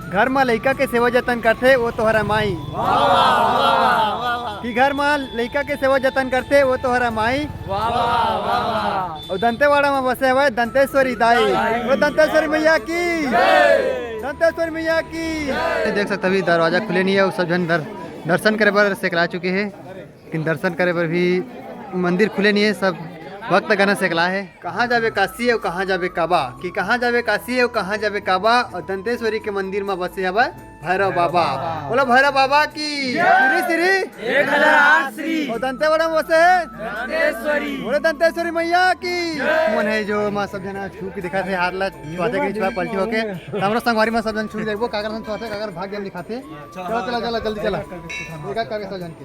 घर में लइका के सेवा जतन करथे वो तोहरा माई। कि घर में लइका के सेवा जतन करथे वो तोहरा माई। और दंतेवाड़ा में बसे हुए दंतेश्वरी दाई, वो दंतेश्वरी मैया की, दंतेश्वरी मैया की। देख सकते अभी दरवाजा खुले नहीं है, वो सब जन दर्शन करे पर सेकला चुके हैं, लेकिन दर्शन करे पर भी मंदिर खुले नहीं है, सब वक्त गना सेकला है। कहाँ जावे काशी और कहाँ जावे काबा, कि कहाँ जावे काशी और कहाँ जावे काबा। और दंतेश्वरी के मंदिर में बसे हवा भैरव बाबा। बोलो भैरव बाबा की श्री श्री 1008 श्री। और दंतेवाड़ा में बसे है दंतेश्वरी। बोले दंतेश्वरी मैया की। मन है जो माँ सब जना छू के दिखाते हारला छुआते के छुआ पलटी होके हमरा संगवारी में सब जन छू देखबो कागर हम छुआते कागर भाग गेम दिखाते। चलो चला चला जल्दी चला देखा करके सब जन के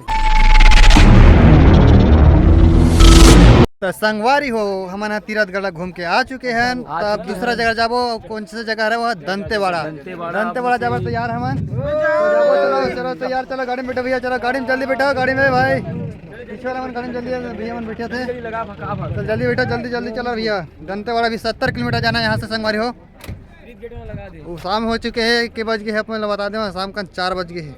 तो संगवारी हो हमारा तीरथगढ़ घूम के आ चुके हैं। तब दूसरा जगह जाबो, कौन सी जगह है वो दंतेवाड़ा। दंतेवाड़ा जाबो तैयार हमन, चलो चलो तैयार, चलो गाड़ी में बैठो भैया, चलो गाड़ी में जल्दी बैठो, गाड़ी में भाई पीछे वाला मन गाड़ी में जल्दी, भैया मन बैठे थे तो जल्दी बैठो, जल्दी जल्दी चलो भैया। दंतेवाड़ा भी 70 किलोमीटर जाना है यहाँ से संगवारी हो। वो शाम हो चुके हैं, के बज गए है अपने बता दें, शाम का 4 बज गए है।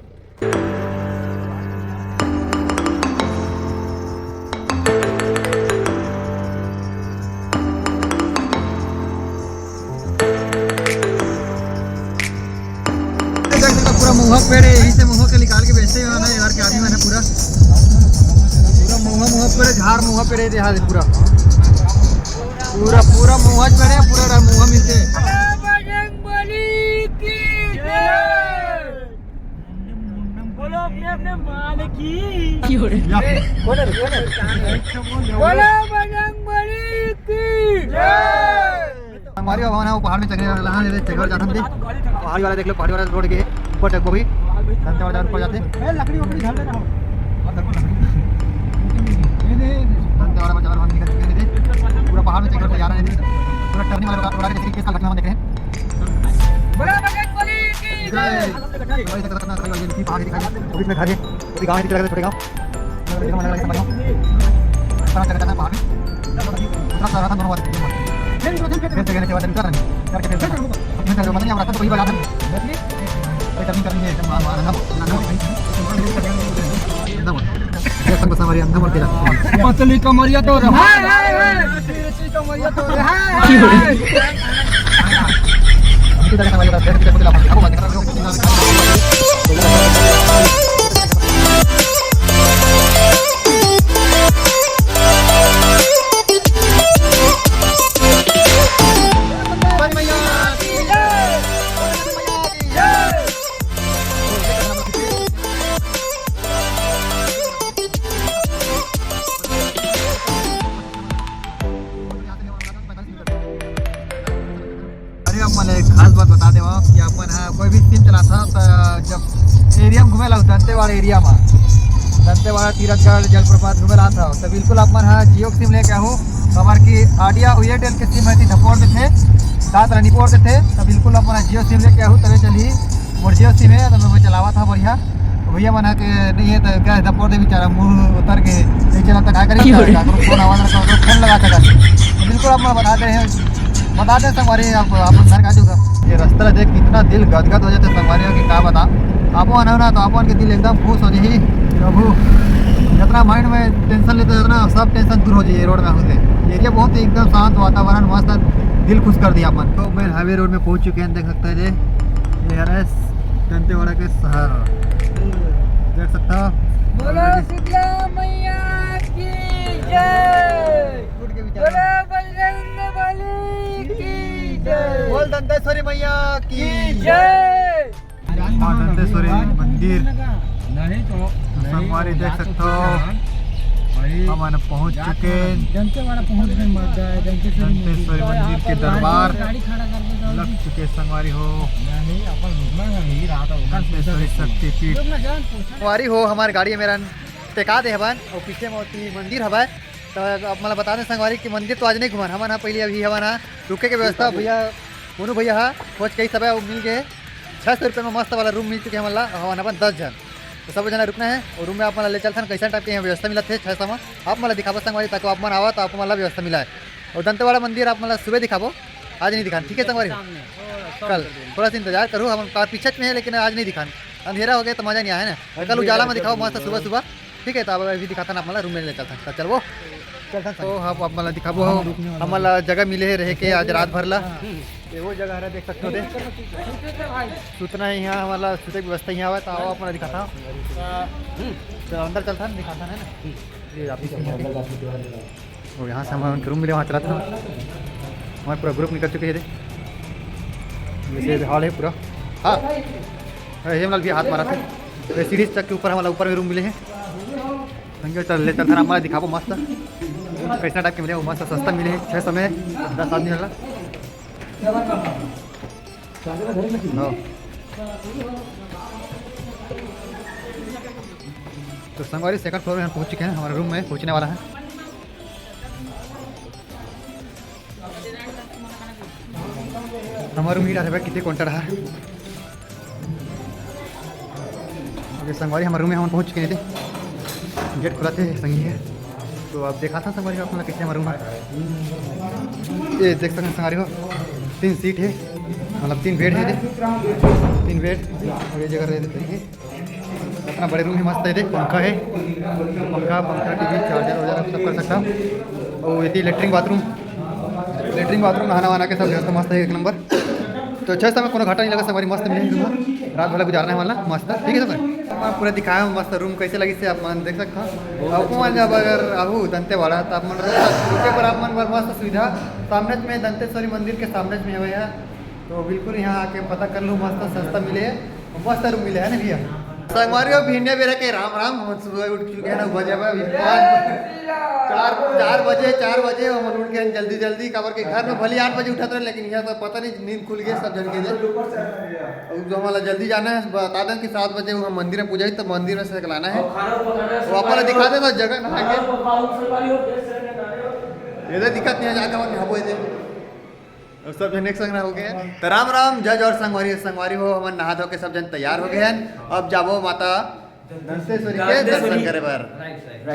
पूरा मुँह पेड़ यहीं से मुँह के निकाल के बेचते हैं ना यार के आदमी मैंने पूरा मुँह पेड़ झाड़ मुँह पेड़ यहाँ से पूरा पूरा पूरा मुँह पेड़ पूरा मुँह मिलते। बोलो अपने अपने माल की। हमारी भवन है वो पहाड़ में चढ़ने वाला जाते थे, पहाड़ी वाला देख लो, पहाड़ी वाला रोड के ऊपर तक वो भी दंतेवाड़ा ऊपर जाते लकड़ी वकड़ी झाड़ लेना दंतेवाड़ा में जगह हम निकल चुके थे, पूरा पहाड़ में चढ़कर जा रहे थे, पूरा टर्निंग वाला रोड के तरीके से लखनऊ में देख रहे हैं। बोलो बजरंगबली की जय। वही तक तक ना ये पहाड़ दिखाई बीच में घर है, वो गांव है, छोटे गांव देखो मन लगा समझो सारा जगह पहाड़ उतना सारा था दोनों बात फिर जगह के बाद कर रहे हैं करके फिर तो मतलब हम रास्ता तो वही बना रहे हैं, टर्निंग करनी है एकदम ये संग हमारी अंदर मोड़ के पतली कमरिया तो कमरिया तो अपन एक खास बात बता दे कि अपन कोई भी सिम चला था तो जब एरिया में घूमे ला दंतेवाड़ा एरिया में दंतेवाड़ा तीरथगढ़ जलप्रपात घूमे ला था तो बिल्कुल अपन जियो सिम लेके आहूँ तो हमारे की आइडिया एयरटेल के सिम है धपोड़ से थे सात रानीपुर से थे तो बिल्कुल अपन जियो सिम लेके आहूँ तभी चली मोर जियो सिम है तो मैं चलावा था बढ़िया भैया मना के नहीं है तो क्या धपोड़ दे बेचारा मुँह उतर के नहीं चला तो क्या करेंगे फोन आवाज फोन लगा था बिल्कुल आप बता दे हैं बता दें संगवारी आप घर का होगा ये रास्ता देख कितना दिल गदगद हो जाता है संगवारियों की क्या बता आप आना ना तो अपन के दिल एकदम खुश हो जाए प्रभु जितना माइंड में टेंशन लेते उतना सब टेंशन दूर हो जाए रोड में होते एरिया बहुत ही एकदम शांत वातावरण मस्त दिल खुश कर दिया अपन तो मैं हाईवे रोड में पहुंच चुके हैं, देख सकते हैं ये है दंतेवाड़ा के शहर देख सकता हो। बोलो शीतला मैया की जय। बोलो बजरंगबली की जय। बोल दंतेश्वरी मैया की जय। दंतेश्वरी मंदिर संगवारी देख सकते हो हम पहुंच चुके दंतेवाड़ा पहुंच गए दंतेश्वरी मंदिर के दरबार लग चुके संगवारी हो दंतेश्वरी शक्तिपीठ संगवारी हो हमारी गाड़ी है मेरा टेका दे हवन और पीछे में मंदिर हवा तो अब मतलब बता दें संगवारी की मंदिर तो आज नहीं घुमान हमारा पहले अभी हमारा रुके की व्यवस्था भैया मोनू भैया खोज कई सब मिल गए 600 रुपये में मस्त वाला रूम मिल चुके हमारा हमारा अपन 10 जन तो सब जना रुकना है और रूम में आप ले चलते हैं कैसा टाइप के यहाँ व्यवस्था मिला थे 600 में आप मतलब दिखाबो संगवारी तक आप मन आवा तो आप मतलब व्यवस्था मिला है और दंतेवाड़ा मंदिर आप मतलब सुबह दिखाबो आज नहीं दिखान, ठीक है संगवारी? कल थोड़ा सा इंतजार करो, हम पीछे में है लेकिन आज नहीं दिखान, अंधेरा हो गया तो मजा नहीं आया ना। कल उजाला में दिखाओ मस्त सुबह सुबह, ठीक है? तो अब अभी दिखाता ना अपना रूम में ले चलता चल वो चलता। तो आप अपना दिखाबो हमारा जगह मिले है रह के आज रात भर ला, ये वो जगह है देख सकते हो दे सुतना है यहाँ, हमारा सुते की व्यवस्था यहाँ हुआ। तो आओ अपना दिखाता हूँ, चलो अंदर चलता है दिखाता है ना। ये आप वो यहाँ से हम रूम मिले वहाँ चलाते हैं, हमारे पूरा ग्रुप निकल चुके हैं हॉल है पूरा। हाँ हेमलाल भी हाथ मारा था, तो सीरीज तक के ऊपर हमारा ऊपर में रूम मिले हैं। चल ले चलता हमारा दिखाबो मस्त कैसा टाइप के मिले, वो मस्त सस्ता मिले हैं 600 में 10 आदमी वाला। तो संगवारी सेकंड फ्लोर में हम पहुंच चुके हैं, हमारे रूम में पहुंचने वाला है। हमारा रूम ही रहा कितने काउंटर रहा संगवारी, हमारे रूम में हम पहुंच चुके थे, गेट खुला थे संगी है। तो आप देखा था संगवारी आपको कितने हमारा रूम है, ये देख सकते हैं संगवारी हो 3 सीट है, मतलब 3 बेड है, 3 बेड और ये जगह रहते हैं। इतना बड़े रूम है, मस्त है, देख पंखा है, पंखा टीवी चार्जर वगैरह सब कर सकता हूँ। और ये लेटरिन बाथरूम नहाना वाना के सब व्यवस्था मस्त है, 1 नंबर। तो 600 में कोनो घाटा नहीं लगा संगवारी, मस्त मिले रूम, रात भर गुजारने वाला मस्त, ठीक है सर? पूरा दिखाया मस्त रूम कैसे लगी से आप मन देख सकते हो। आपको मन जब अगर आहू दंतेवाड़ा तो आप मन नीचे पर आप मन मस्त सुविधा सामने में दंतेश्वरी मंदिर के सामने में है, तो बिल्कुल यहाँ आके पता कर लूँ, मस्त सस्ता मिले, मस्त रूम मिले है ना भैया। संगवारी हो भिन्ने बेरा के राम राम सुबह उठ चुके हैं 9 बजे, 4 बजे हम उठ गए जल्दी काबर के घर में भले 8 बजे उठा रहे, लेकिन यहाँ तो पता नहीं नींद खुल गए सब जन के। जो हमारा जल्दी जाना है बता दें कि 7 बजे हम मंदिर में पूजा, तो मंदिर में से निकलाना है, वो अपना दिखा दे तो जगह ना आगे ये दिक्कत नहीं है, जाकर हम यहाँ दे और सब जन एक संग हो गए। तो राम राम जज और संगवारी हो, हम नहा धो के सब जन तैयार हो गए हैं। अब जाबो माता दंतेश्वरी के दर्शन करे बार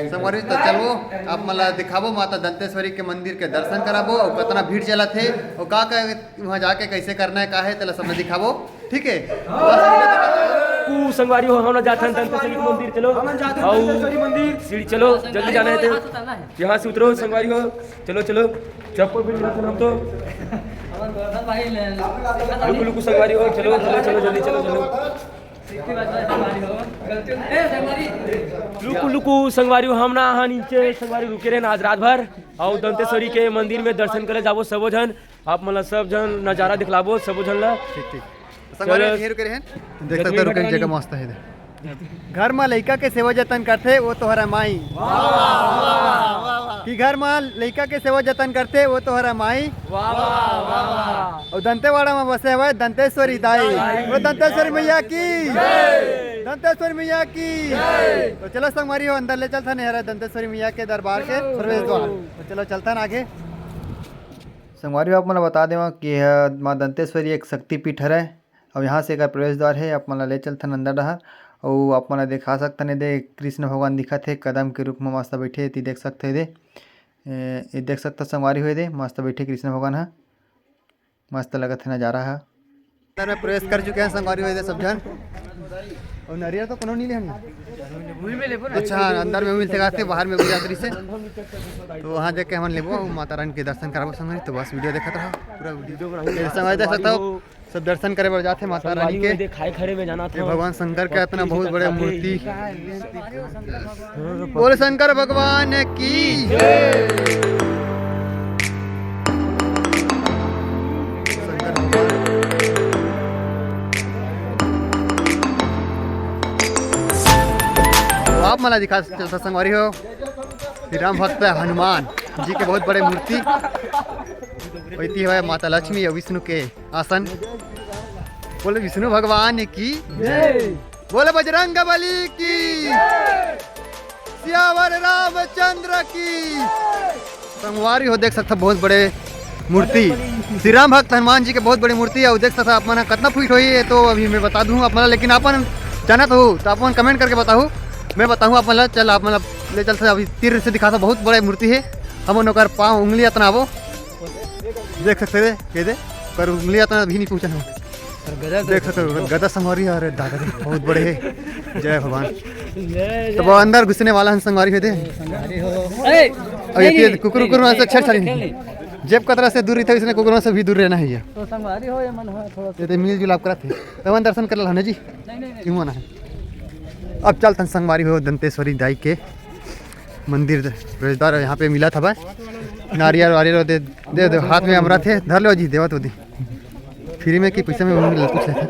संगवारी, तो चलो आप मला दिखाबो माता दंतेश्वरी के मंदिर के दर्शन कराबो, और कितना भीड़ चला थे और का वहाँ जाके कैसे करना है का है तेला सब दिखाबो, ठीक है? संगवारी हो हम जाते हैं दंतेश्वरी मंदिर, चलो मंदिर सीढ़ी चलो जल्दी जाना है, तो यहाँ से उतरो संगवारी हो, चलो चप्पल भी हम तो लुकु संगवारी हो, चलो जल्दी चलो लुकु संगवारी हो, हम ना यहाँ नीचे संगवारी रुके रहे आज रात भर, और दंतेश्वरी के मंदिर में दर्शन करे जाबो सबो जन, आप मतलब सब जन नज़ारा दिखलाबो सबो जन ला, ठीक देख सकते रुके जगह मस्त है। घर में लड़का के सेवा जतन करते वो तोहरा माई, कि घर में लड़का के सेवा जतन करते वो तोहरा माई, और दंतेवाड़ा में बसे हुए दंतेश्वरी दाई, वो दंतेश्वरी मैया की, दंतेश्वरी मैया की। तो चलो संगवारी हो अंदर ले चलता नहीं दंतेश्वरी मैया के दरबार के प्रवेश द्वार, तो चलो चलता ना आगे। संगवारी हो आप मतलब बता दें कि माँ दंतेश्वरी एक शक्तिपीठ है, और यहाँ से एक प्रवेश द्वार है, आप मतलब ले चलते अंदर रहा, और आप मन देखा सकते हैं दे कृष्ण भगवान दिखत है कदम के रूप में मस्त बैठे, ती देख सकते हैं दे ये देख सकते संगवारी हुए दे मस्त बैठे कृष्ण भगवान है, मस्त लगत है नज़ारा है। अंदर में प्रवेश कर चुके हैं संगवारी हुए दे सब जन, और नरियर तो कोनो नहीं ले हम, अच्छा अंदर में मिलते थे बाहर में गुजरातरी से, तो वहाँ जाके हम लेबो माता रानी के दर्शन कराबो संगवारी। तो बस वीडियो देखते रहो पूरा वीडियो संगवारी देख सकते हो, सब दर्शन करे बर जाते माता रानी के, खड़े में जाना था। भगवान शंकर का इतना बहुत बड़े मूर्ति, बोले शंकर भगवान की। आप मला दिखा चलता संगवारी हो, श्री राम भक्त हनुमान जी के बहुत बड़े मूर्ति, वही है माता लक्ष्मी और विष्णु के आसन, बोले विष्णु भगवान की जय, बोले बजरंग बली की, सियावर रामचंद्र की। संगवारी हो देख सकते बहुत बड़े मूर्ति, श्री राम भक्त हनुमान जी के बहुत बड़ी मूर्ति है, देख सकते आप मन कितना फीट हुई है तो अभी मैं बता दूँ आप, लेकिन अपन जानत हो तो अपन कमेंट करके बताऊँ, मैं बताऊँ आप मतलब चल आप मतलब ले चलते अभी तीर से दिखा था, बहुत बड़े मूर्ति है, हम उनका पाँव उंगली इतना वो देख सकते थे ये दे पर उंगलियां तो अभी नहीं पूछा हूँ। देख सकते हो गदा संगवारी और दादा रे बहुत बड़े है। जय भगवान। तो वो अंदर घुसने वाला है संगवारी है दे। अब ये कुकुर कुकुर से छेड़छाड़ी नहीं। जेब कतरा से दूर था इसने कुकुर से भी दूर रहना है ये। तो संगवारी हो या मन हो थोड़ा ये तो मिल जुल आप करते तब दर्शन कर ला जी क्यों मना है। अब चलते संगवारी हो दंतेश्वरी दाई के मंदिर प्रवेशद्वार यहाँ पे मिला था बस नारियल वारियल दे दे हाथ में अमरा थे धर लो जी देवा तो दी फ्री में कि पैसे में पूछ रहे थे।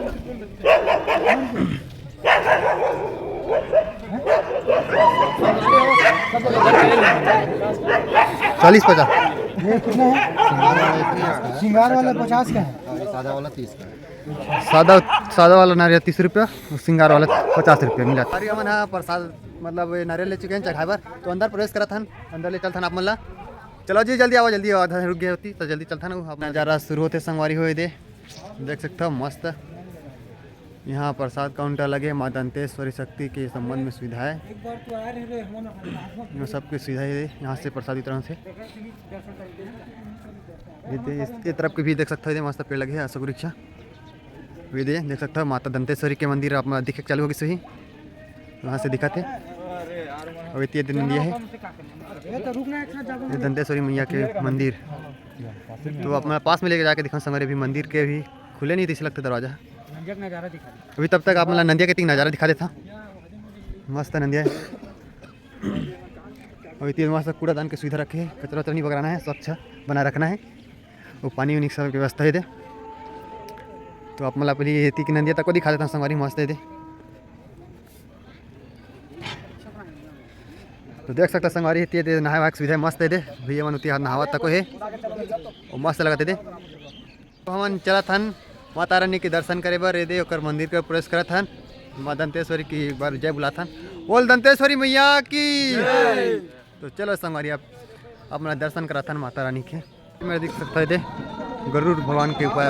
40-50 श्रृंगार वाला 50 का है, सादा वाला 30 का। सादा वाला नारियल 30 रुपया और श्रृंगार वाला 50 रुपया मिला। मन हाँ प्रसाद मतलब नारियल ले चुके हैं चढ़ाए पर तो अंदर प्रवेश करा था अंदर ले चलता आप मन चलो जी जल्दी आओ जल्दी आधा रुक गया होती तो जल्दी चलता ना अपना नज़ारा शुरू होते संगवारी हो दे देख सकते हो मस्त। यहाँ प्रसाद काउंटर लगे माँ दंतेश्वरी शक्ति के संबंध में सुविधाएं सबकी सुविधा है यहाँ से प्रसाद वितरण से। ये तरफ के भी देख सकते हो मस्त पेड़ लगे हैं अशोक वृक्ष भी देख सकते हो माता दंतेश्वरी के मंदिर आप दिखे चालू होगी सही वहाँ से दिखाते और इतनी दिन दिया है ये दंतेश्वरी मैया के मंदिर तो अपना पास में लेके जाके दिखा संगवारी अभी मंदिर के भी खुले नहीं थे इसे लगता दरवाजा नजारा दिखा अभी तब तक आप मतलब नंदिया के तीन नज़ारा दिखा देता मस्त नंदिया और इतनी मस्त कूड़ादान की सुविधा रखे है कचरा वचरा नहीं पकड़ाना है स्वच्छ बना रखना है वो पानी वानी सब व्यवस्था है दे तो आप मतलब पहले ये की नंदिया तक को दिखा देता हूँ संगवारी मस्त है दे तो देख सकता संगवारी है नहाए वहाए सुविधा मस्त है दे भैया मन उती नहावा तक है और मस्त लगाते दे तो हम चला था माता रानी के दर्शन करे बर दे और मंदिर के प्रवेश करा था माँ दंतेश्वरी की एक बार जय बुला था बोल दंतेश्वरी मैया की। तो चलो संगवारी आप अपना दर्शन करा था माता रानी के मेरे देख सकता है दे गरुड़ भगवान के ऊपर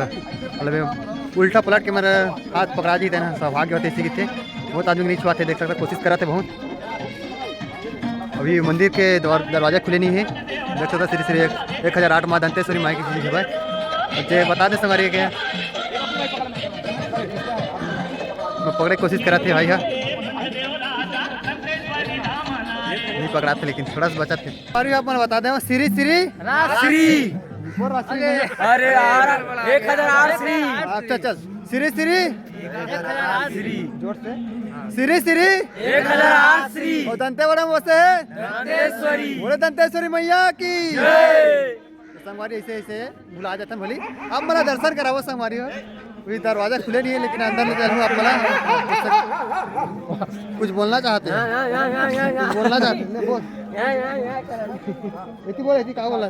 मतलब उल्टा पलट के मेरा हाथ पकड़ा जी देना सौभाग्य होते इसी के थे बहुत आदमी नहीं छुआते देख सकते कोशिश कराते बहुत अभी मंदिर के दरवाजे खुले नहीं है देख सकता श्री श्री 1008 माँ दंतेश्वरी माई की चीज़ है बच्चे बता दें संगवारी क्या पकड़े कोशिश कराते भाई हाँ नहीं पकड़ाते लेकिन थोड़ा सा बचा थे और आप बता दें श्री श्री अरे यार 1008 श्री अच्छा अच्छा श्री श्री जोर से श्री श्री 1008 श्री और दंतेवाड़ा में बसे दंतेश्वरी बोले दंतेश्वरी मैया की संगवारी ऐसे ऐसे बुला जाता भली अब मेरा दर्शन करावो संगवारी हो अभी दरवाजा खुले नहीं है लेकिन अंदर ले चलूँ आप मला कुछ बोलना चाहते हैं कुछ बोलना चाहते हैं बोल इतनी बोल इतनी क्या बोला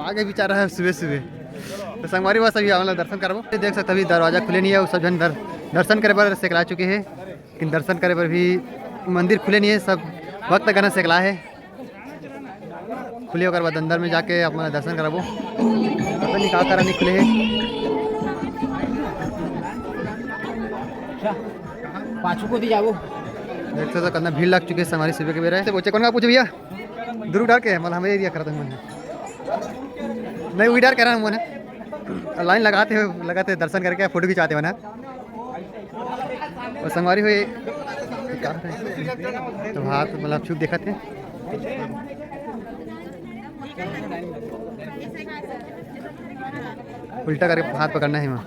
आगे बिचार रहा है सुबह सुबह तो संगवारी बस अभी हमारा दर्शन करवो देख सकते अभी दरवाजा खुले नहीं है सब जन दर्शन करे पर सेकला चुके हैं लेकिन दर्शन करे पर भी मंदिर खुले नहीं है सब वक्त गना सेकला है खुले होकर बाद अंदर में जाके अपना दर्शन कराबो पता नहीं कहाँ नहीं खुले है पाछू को दी जाओ देख सकते कितना भीड़ लग चुकी है हमारी सुबह के बेरा से बच्चे कौन का पूछे भैया दूर डर के मतलब हमें एरिया करता हूँ नहीं वही डर कह रहा हूँ मैंने लाइन लगाते दर्शन करके फोटो खिंचाते मैंने और संगवारी हुई तो हाथ मतलब छुप देखा थे उल्टा करके हाथ पकड़ना है वहाँ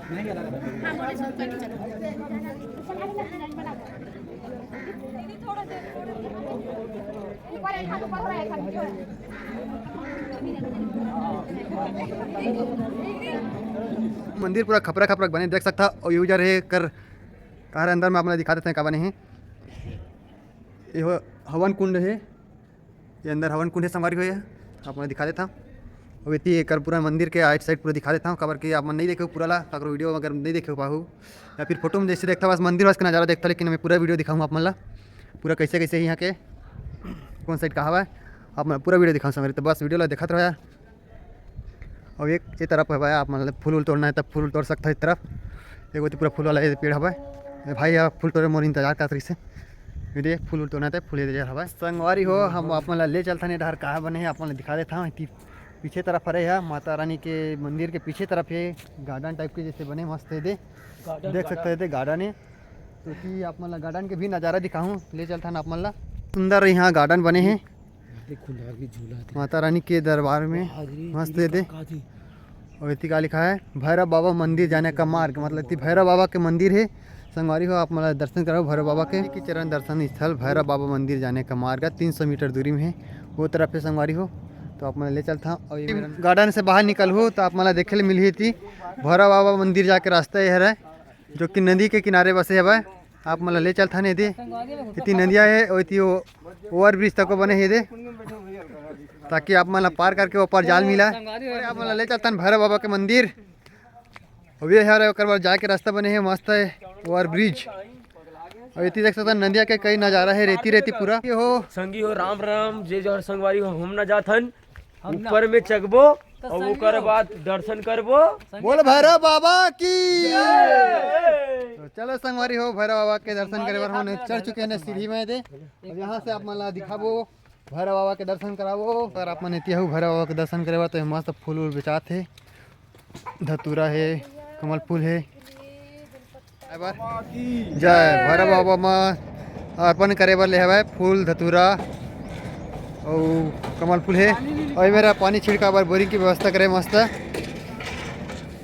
मंदिर पूरा खपरा खपरा बने देख सकता और यूजर है कर कार अंदर में अपना दिखा देते हैं का बने हैं ये हवन कुंड है ये अंदर हवन कुंड है संगवारी हुई है आप दिखा देता हूँ और इतनी कर पूरा मंदिर के आइट साइड पूरा दिखा देता हूँ खबर कि आप नहीं देखे पूरा ला अगर वीडियो अगर नहीं देखे पाहू या फिर फोटो में जैसे देखता बस मंदिर बस का नज़ारा देखता लेकिन मैं पूरा वीडियो दिखाऊँगा आप मतलब पूरा कैसे कैसे यहाँ के कौन साइड कहाँ है आप मैं पूरा वीडियो दिखाऊँ संगवारी तो बस वीडियो ला देखा रहा और एक ये तरफ है भाई आप मतलब फूल तोड़ना है तब फूल तोड़ सकता है इस तरफ एक पूरा फूल वाला पेड़ है भाई आप फूल तोड़े मोर इंतजार कर रही से वीडियो फूल तोड़ना था फूल इंतजार हवा संगवारी हो हम आप मतलब ले चलता नहीं डर कहाँ बने हैं आप मतलब दिखा देता हूँ पीछे तरफ है यह माता रानी के मंदिर के पीछे तरफ है गार्डन टाइप के जैसे बने मस्त है दे देख सकते थे गार्डन है तो कि आप मतलब गार्डन के भी नज़ारा दिखाऊँ ले चलता ना आप मतलब सुंदर यहाँ गार्डन बने हैं माता रानी के दरबार में मस्त है दे और इतनी का लिखा है भैरव बाबा मंदिर जाने का मार्ग मतलब भैरव बाबा के मंदिर है संगवारी हो आप मतलब दर्शन करो भैरव बाबा के चरण दर्शन स्थल भैरव बाबा मंदिर जाने का मार्ग 300 मीटर दूरी में है वो तरफ से संगवारी हो तो आप मतलब ले चलता और ये गार्डन से बाहर निकल हो तो आप मतलब देखे ले मिली थी भैरव बाबा मंदिर जाके रास्ता यह है जो कि नदी के किनारे बसे है आप मतलब ले चलता नहीं दे इतनी नदियाँ है और इतनी ओवर ब्रिज तक बने है दे ताकि आप मतलब पार करके ऊपर जाल मिला आप मतलब ले चलता भैरव बाबा के मंदिर और ये है जाके रास्ता बने हैं मस्त है ओवर ब्रिज और इतनी देख सकते नदिया के कई नज़ारा है रेती रेती पूरा ये हो संगी हो राम राम जे जो संगवारी हो हम न जाथन ऊपर में चगबो और ओकर बाद दर्शन करबो बोल भैरव बाबा की तो चलो संगवारी हो भैरव बाबा के दर्शन करे बार हमने चढ़ चुके हैं सीढ़ी में दे अब यहाँ से आप मतलब दिखाबो भैरव बाबा के दर्शन कराबो और आप मन हो भैरव बाबा के दर्शन करे बार तो मस्त फूल वूल बेचात है धतूरा है कमल फूल है जय भैरव बाबा में अर्पण करे बर ले हवे फूल धतूरा और कमल फूल है और मेरा पानी छिड़का बार बोरिंग की व्यवस्था करे मस्त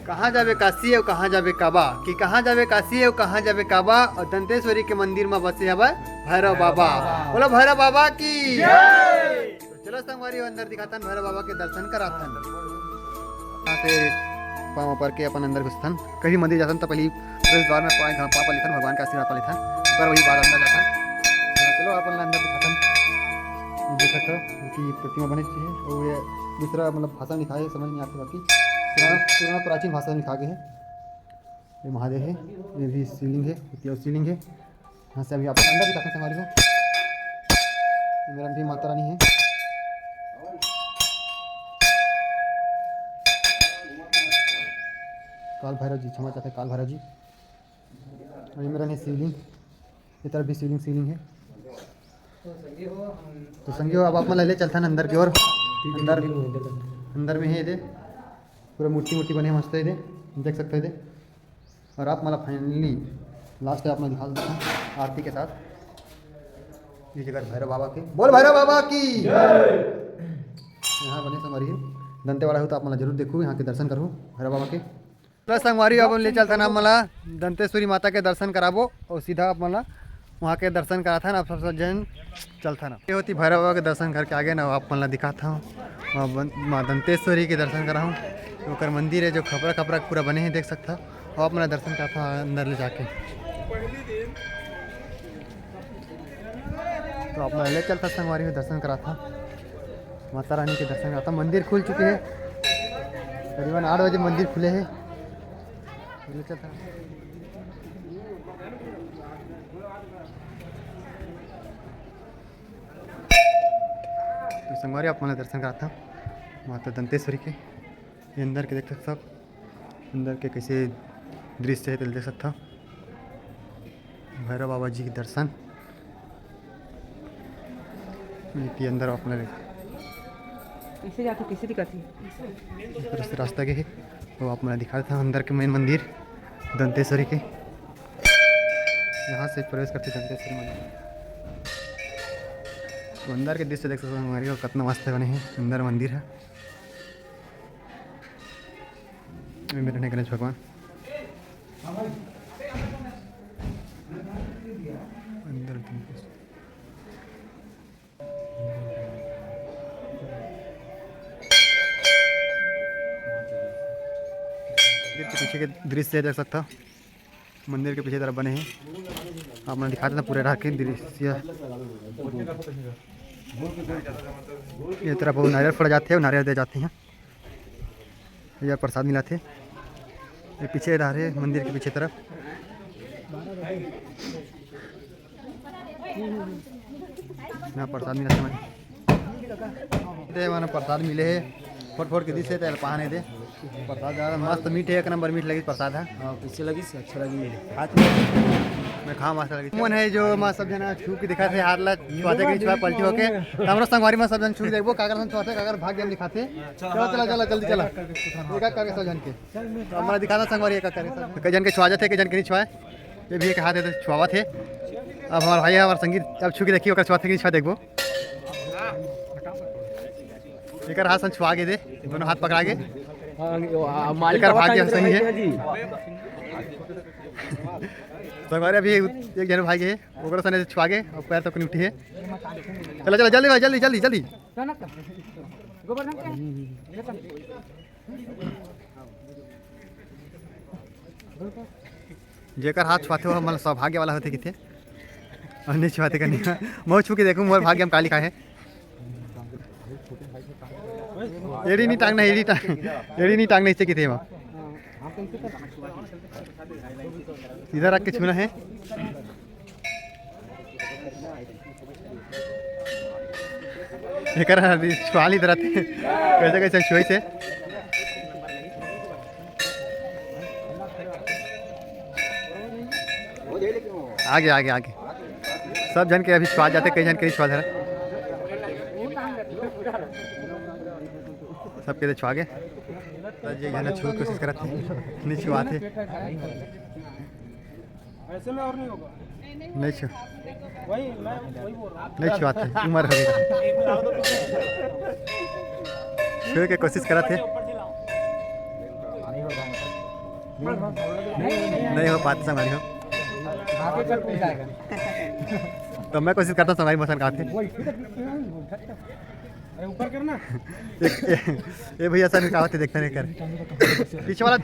कहाँ जावे काशी और कहाँ जावे काबा कि कहाँ जावे काशी और कहाँ जावे काबा और दंतेश्वरी के मंदिर में बसे हवा भैरव बाबा बोलो भैरव बाबा की तो चलो संगवारी अंदर दिखाता भैरव बाबा के दर्शन कराथन वहाँ से पाँव पर के अपन अंदर घुसथन कहीं मंदिर जाथन तो पहले प्रवेश द्वार में पापा लिखन भगवान का आशीर्वाद लिखन ऊपर वही बात अंदर जाथन चलो अपन अंदर दिखाथन देख सकते हो कि प्रतिमा बनी है और ये दूसरा मतलब भाषा लिखा है समझ नहीं आती बाकी पुराना प्राचीन भाषा लिखा गया है ये महादेव है ये भी शिवलिंग है और शिवलिंग है यहाँ से अभी आप अंदर दिखाते हैं हमारे को मेरा भी माता रानी है काल भैरव जी क्षमा चाहते हैं काल भैरव जी और ये मेरा नहीं शिवलिंग ये तरफ भी शिवलिंग है तो संगी हो अब आप मतलब ले चलता है अंदर की ओर अंदर में है दे पूरा मूर्ति बने मस्त है दे देख सकते हैं दे और आप मतलब फाइनली लास्ट आप मैं दिखा देता हूँ आरती के साथ ये जगह भैरव बाबा के बोल भैरव बाबा की यहाँ बने संगवारी दंतेवाड़ा हो तो आप मतलब जरूर देखो यहाँ के दर्शन करो भैरव बाबा के प्लस संगवारी अब ले चलता ना मतलब दंतेश्वरी माता के दर्शन कराबो और सीधा आप मतलब वहाँ के दर्शन करा था ना आप सब जन चलता ना ये होती भैरव बाबा के दर्शन करके आगे ना आप मतलब दिखाता हूँ माँ दंतेश्वरी के दर्शन कराऊँ ओकर मंदिर है जो खपरा पूरा बने हैं देख सकता और अपना दर्शन करा था अंदर ले जाके तो अपना ले चलता संगवारी में दर्शन करा था माता रानी के दर्शन करा था मंदिर खुल चुके हैं करीबन 8 बजे मंदिर खुले हैं ले चलता तो संगवारी आप मैंने दर्शन करा था माता दंतेश्वरी के ये अंदर के देख सकते सब अंदर के कैसे दृश्य है तो देख सकता भैरव बाबा जी के दर्शन ये अंदर अपने कैसे जाते कैसे दिखाती है रास्ता के है तो आप मैं दिखा था अंदर के मेन मंदिर दंतेश्वरी के यहाँ से प्रवेश करते दंतेश्वरी मंदिर तो अंदर के दृश्य देख सकते हैं हमारे कितना मस्त बने हैं अंदर मंदिर है मेरे नहीं गणेश भगवान अंदर मंदिर के पीछे के दृश्य देख सकता मंदिर के पीछे तरफ बने हैं आपने दिखा देना पूरे राह के दृश्य ये तरफ वो नारियल फड़ जाते हैं नारियल दे जाते हैं ये प्रसाद मिलाते ये पीछे रह रहे मंदिर के पीछे तरफ यहाँ प्रसाद मिलाते हैं दे माने प्रसाद मिले है फोट फोट के दी से तेल पहाने दे प्रसाद ज्यादा मस्त मीठ है, एक नंबर मीठ लगी प्रसाद है। कैसे लगी से अच्छा लगी हाथ में खा मस्त लगी मन है जो मां सब जना छू के दिखा थे हार ला छुआते के छुआ पलटी होके हमरो संगवारी में सब जन छू देखबो कागर हम छुआते कागर भाग गेम दिखाते चलो चला चला जल्दी चला एक एक करके सब जन के तो हमरा दिखाना संगवारी एक एक करके कई जन के छुआ जाते कई जन के नहीं छुआए ये भी एक हाथ है छुआवा थे। अब हमार भाई हमार संगीत अब छू के देखिए ओकर छुआते के छुआ देखबो एक हाथ से छुआ के दे दोनों हाथ पकड़ा के मालिक एकर भाग्य सही है। जी तो हमारे अभी एक जन भाई है ओकरा सने छुआ के और पैर तक नहीं उठी है। चलो चलो जल्दी भाई जल्दी जल्दी जल्दी जेकर हाथ छुआते हो मतलब सौभाग्य वाला होते किथे और नहीं छुआते करनी मैं छू के देखूँ मोर भाग्य में का लिखा है। एड़ी नहीं टांगना एड़ी नहीं टांगना इससे किथे वहाँ सीधा रख के छूना है। छुआली तरह कैसे कैसे छुई से आगे आगे आगे सब जन के अभी छुआ जाते कई जन के छुआ धरा सबके तो छुआ गए ये जन छू कोशिश करते नहीं छुआते ऐसे में और नहीं होगा नहीं छू वही मैं वही बोल रहा हूँ नहीं छुआते उम्र हो गई छू के कोशिश करते नहीं हो पाते संभाली हो तो मैं कोशिश करता हूँ संभाली मौसम खाते ऊपर करना ये भैया सर कहा होते देखते नहीं कर पीछे वाला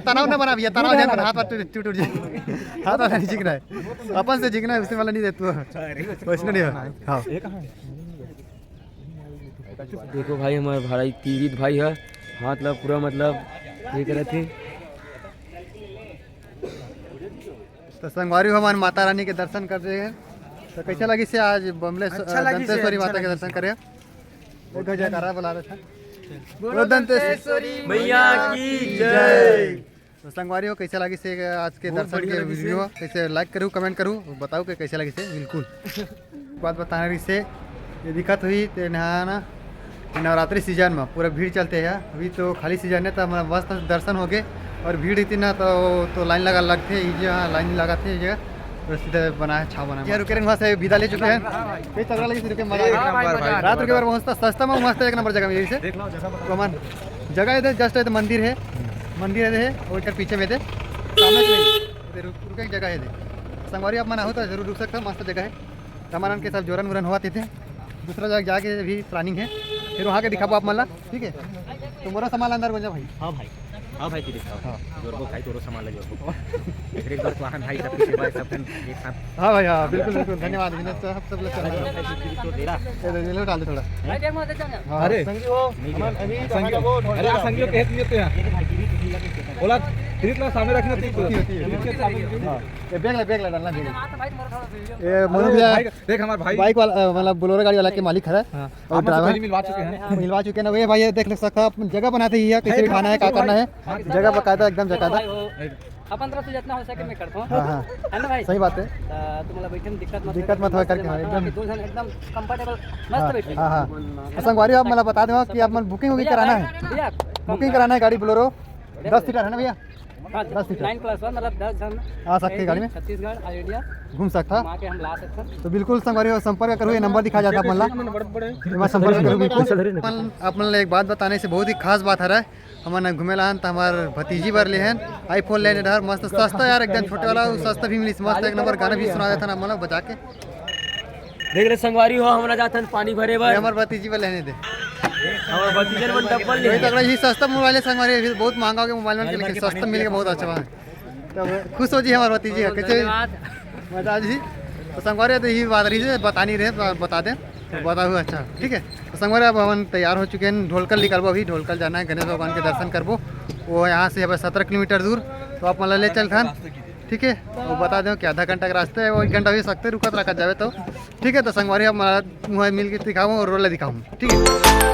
तनाव ना बना भैया तनाव ध्यान हाथ टूट जाए हाथ वाला नहीं जिगना है अपन से जिगना है उससे वाला नहीं दे तू वैसे नहीं हाँ देखो भाई हमारे भाई पीड़ित भाई है हाथ ला पूरा मतलब ये करे थे। तो संगवारी हमारे माता रानी के दर्शन कर रहे हैं तो कैसे लगी से आज बमले दंतेश्वरी माता के दर्शन करे जयकारा बुला रहा था बोलो दंतेश्वरी मैया की जय। तो संगवारी हो कैसे लगी से आज के दर्शन के वीडियो कैसे लाइक करूँ कमेंट करूँ बताओ कि कैसे लगी से बिल्कुल बात बताने रही से ये दिक्कत हुई तो नहाना नवरात्रि सीजन में पूरा भीड़ चलते हैं अभी तो खाली सीजन है तो हमारा मस्त दर्शन हो गए और भीड़ इतनी ना तो लाइन लगा लगते जहाँ लाइन लगाते हैं जगह सीधे बना है छाव बना है रुके वहाँ से विदा ले चुके हैं कई तगड़ा लगी रुके मजा रात रुके बार मस्त सस्ता में मस्त एक नंबर जगह में यही से तो हमारे जगह इधर जस्ट है मंदिर है और इधर पीछे में थे सामने रुके जगह है संगवारी आप मना होता है जरूर रुक सकता मस्त जगह है सामान के सब जोरन वोरन हुआ थे दूसरा जगह जाके भी प्लानिंग है फिर वहाँ के दिखाबो आप मल्ला ठीक है तो मोरा सामान अंदर गुंजा भाई हाँ भाई तेरे जोरबो भाई तोरो सामान लगे जोरबो एक बार तो भाई सब पीछे भाई सब एक साथ हाँ भाई हाँ बिल्कुल बिल्कुल धन्यवाद सब लोग चल तो तेरा रहा डाल दे थोड़ा अरे अरे संगियो कहत नहीं तो यार बोला फिर तो सामने रखना चाहिए ये बैग ला डालना चाहिए ये मोनू भैया देख हमारे भाई बाइक वाला मतलब बोलेरो गाड़ी वाला के मालिक है और ड्राइवर मिलवा चुके हैं मिलवा चुके हैं ना ये भाई देख सकता आप जगह बनाते ही है कैसे बिठाना है क्या करना है जगह बकायदा एकदम जगह अपन तरफ से जितना हो सके मैं करता हूँ हाँ हाँ है ना भाई सही बात है तुम्हारा बैठने में दिक्कत मत हो करके हाँ एकदम दो जन एकदम कंफर्टेबल मस्त बैठे हाँ हाँ संगवारी आप मतलब बता दो कि आप बुकिंग होगी कराना है भैया बुकिंग कराना है गाड़ी बोलेरो 10 सीटर है ना भैया 10 सीटर 9+1 मतलब 10 जन आ सकते हैं गाड़ी में छत्तीसगढ़ आइडिया घूम सकता वहाँ के हम ला सकते हैं तो बिल्कुल संगवारी हो संपर्क करो ये नंबर दिखा जाता है मल्ला मैं संपर्क करूँ बिल्कुल आप मतलब एक बात बताने से बहुत ही खास बात है हमारे घूमे ला तो हमारे भतीजी बार ले हैं आईफोन लेने डर मस्त सस्ता यार एकदम छोटे वाला सस्ता भी मिली मस्त एक नंबर गाना भी सुना देता ना मतलब बचा के देख रहे संगवारी हो हमारा जाता है पानी भरे बार हमारे भतीजी पर लेने दे हमारा भतीजन में डबल वही तगड़ा ही सस्ता मोबाइल है संगवारी बहुत महंगा हो गया मोबाइल में लेकिन सस्ता मिल गया बहुत अच्छा है तो खुश हो जी हमारे भतीजी कैसे मजा जी तो संगवारी तो यही बात रही है बता नहीं रहे बता दें तो बता हुआ अच्छा ठीक है तो संगवारी अब हम तैयार हो चुके हैं ढोलकल निकलबो अभी ढोलकल जाना है गणेश भगवान के दर्शन करबो वो यहाँ से 17 किलोमीटर दूर तो आप मतलब ले चल खान ठीक है। वो बता दें कि आधा घंटा का रास्ता है, वो 1 घंटा भी सकते रुकत रखा जाए तो ठीक है। तो संगवारी हम वहाँ मिल के दिखाऊँ और रोले दिखाऊँ, ठीक है।